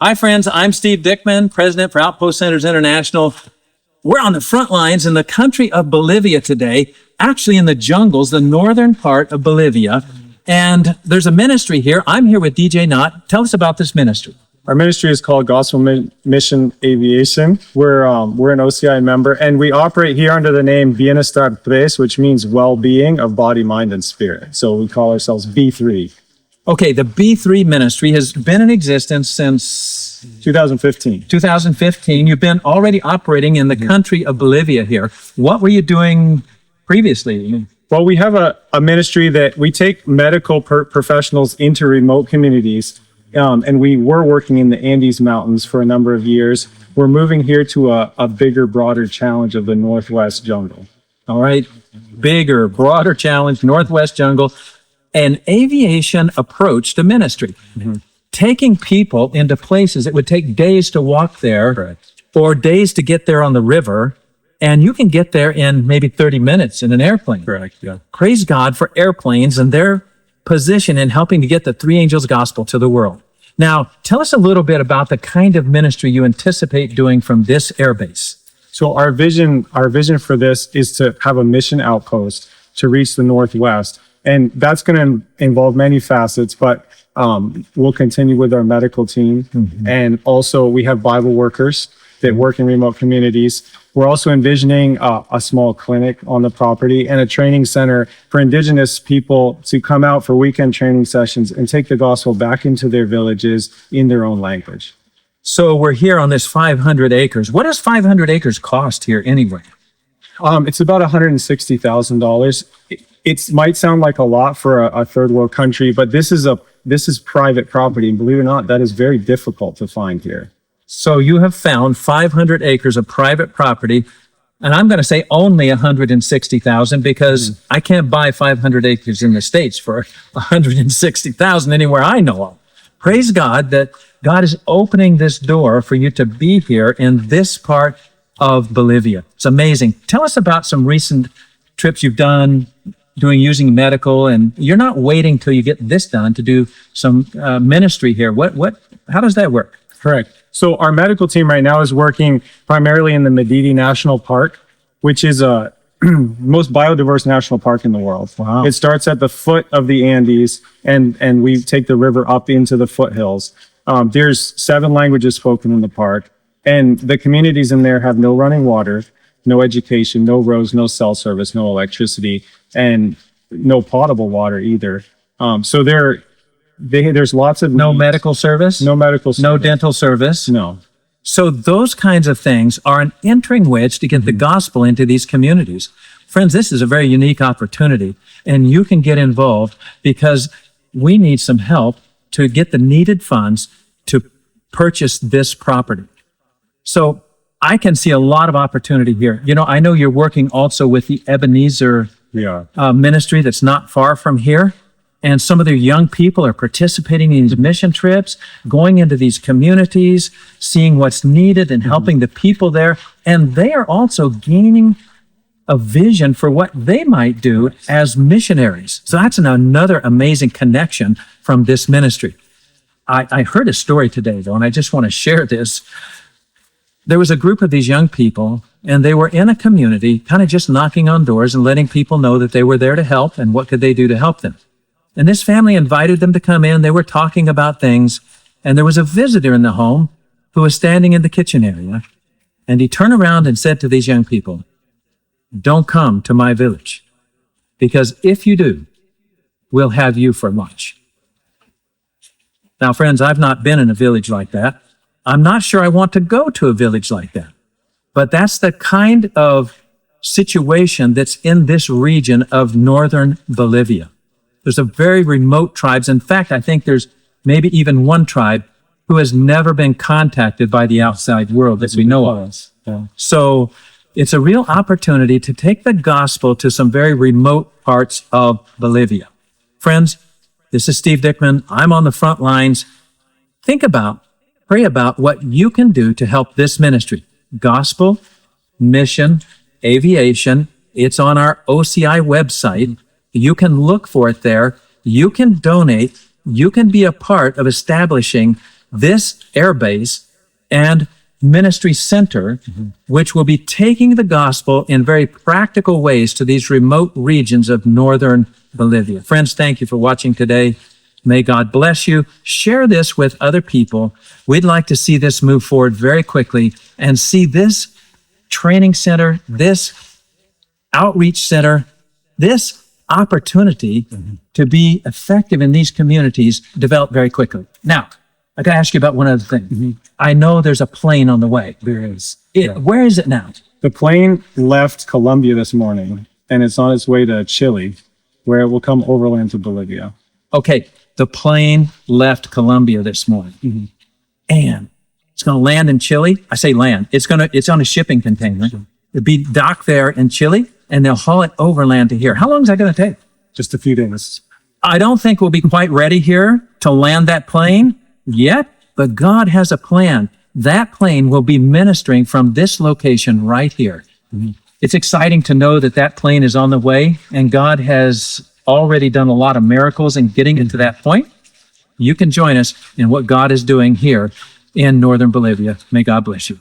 Hi, friends. I'm Steve Dickman, president for Outpost Centers International. We're on the front lines in the country of Bolivia today, actually in the jungles, the northern part of Bolivia. And there's a ministry here. I'm here with DJ Knott. Tell us about this ministry. Our ministry is called Gospel Mission Aviation. We're an OCI member, and we operate here under the name Bienestar Tres, which means well-being of body, mind, and spirit. So we call ourselves B3. Okay, the B3 ministry has been in existence since 2015. 2015. You've been already operating in the country of Bolivia here. What were you doing previously? Well, we have a ministry that we take medical professionals into remote communities, and we were working in the Andes Mountains for a number of years. We're moving here to a bigger, broader challenge of the Northwest jungle. All right, bigger, broader challenge, Northwest jungle. An aviation approach to ministry, taking people into places it would take days to walk there or days to get there on the river, and you can get there in maybe 30 minutes in an airplane. Correct, yeah. Praise God for airplanes and their position in helping to get the three angels gospel to the world. Now, tell us a little bit about the kind of ministry you anticipate doing from this airbase. So our vision for this is to have a mission outpost to reach the Northwest. And that's going to involve many facets, but we'll continue with our medical team. And also we have Bible workers that work in remote communities. We're also envisioning a small clinic on the property and a training center for indigenous people to come out for weekend training sessions and take the gospel back into their villages in their own language. So we're here on this 500 acres. What does 500 acres cost here anyway? It's about $160,000. It might sound like a lot for a third world country, but this is private property. And believe it or not, that is very difficult to find here. So you have found 500 acres of private property, and I'm going to say only 160,000 because I can't buy 500 acres in the States for 160,000 anywhere I know of. Praise God that God is opening this door for you to be here in this part of Bolivia. It's amazing. Tell us about some recent trips you've done using medical, and you're not waiting till you get this done to do some ministry here. How does that work? Correct. So our medical team right now is working primarily in the Medidi National Park, which is a most biodiverse national park in the world. Wow. It starts at the foot of the Andes, and we take the river up into the foothills. There's 7 languages spoken in the park, and the communities in there have no running water, no education, no roads, no cell service, no electricity, and no potable water either. So there's lots of No needs. medical service? No medical service. No dental service? No. So those kinds of things are an entering wedge to get the gospel into these communities. Friends, this is a very unique opportunity, and you can get involved because we need some help to get the needed funds to purchase this property. So I can see a lot of opportunity here. You know, I know you're working also with the Ebenezer ministry that's not far from here. And some of their young people are participating in these mission trips, going into these communities, seeing what's needed and helping the people there. And they are also gaining a vision for what they might do as missionaries. So that's another amazing connection from this ministry. I heard a story today, though, and I just want to share this. There was a group of these young people, and they were in a community, kind of just knocking on doors and letting people know that they were there to help and what could they do to help them. And this family invited them to come in. They were talking about things, and there was a visitor in the home who was standing in the kitchen area, and he turned around and said to these young people, "Don't come to my village, because if you do, we'll have you for lunch." Now, friends, I've not been in a village like that. I'm not sure I want to go to a village like that. But that's the kind of situation that's in this region of northern Bolivia. There's a very remote tribes. In fact, I think there's maybe even one tribe who has never been contacted by the outside world that we know of. Yeah. So it's a real opportunity to take the gospel to some very remote parts of Bolivia. Friends, this is Steve Dickman. I'm on the front lines. Pray about what you can do to help this ministry. Gospel, mission, aviation. It's on our OCI website. You can look for it there. You can donate. You can be a part of establishing this airbase and ministry center, which will be taking the gospel in very practical ways to these remote regions of northern Bolivia. Friends, thank you for watching today. May God bless you. Share this with other people. We'd like to see this move forward very quickly and see this training center, this outreach center, this opportunity to be effective in these communities develop very quickly. Now, I got to ask you about one other thing. I know there's a plane on the way. There is. Where is it now? The plane left Colombia this morning, and it's on its way to Chile, where it will come overland to Bolivia. Okay, the plane left Colombia this morning, and it's going to land in Chile. I say land. It's on a shipping container. It'll be docked there in Chile, and they'll haul it overland to here. How long is that going to take? Just a few days. I don't think we'll be quite ready here to land that plane yet, but God has a plan. That plane will be ministering from this location right here. It's exciting to know that that plane is on the way, and God has already done a lot of miracles in getting it to that point. You can join us in what God is doing here in northern Bolivia. May God bless you.